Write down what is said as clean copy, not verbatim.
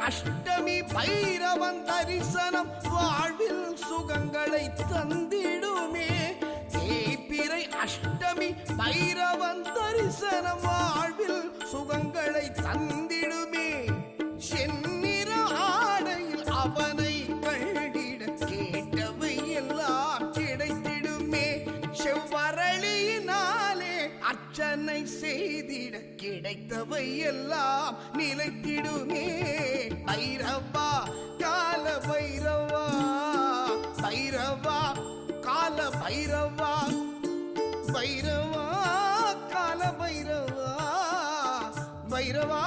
அஷ்டமி பைரவன் தரிசனம் வாழ்வில் சுகங்களை தந்திடுமே. தேய்பிறை அஷ்டமி பைரவன் தரிசனம் வாழ்வில் சுகங்களை தந்திடுமே. செந்நிற ஆடையில் அவனை கண்டிட கேட்டவை எல்லாம் கிடைத்திடுமே. செவ்வரளியினாலே அர்ச்சனை செய்திட கிடைத்தவை எல்லாம் நிலைத்திடுமே. பைரவா கால பைரவா, பைரவா கால பைரவா, பைரவா கால பைரவா, பைரவா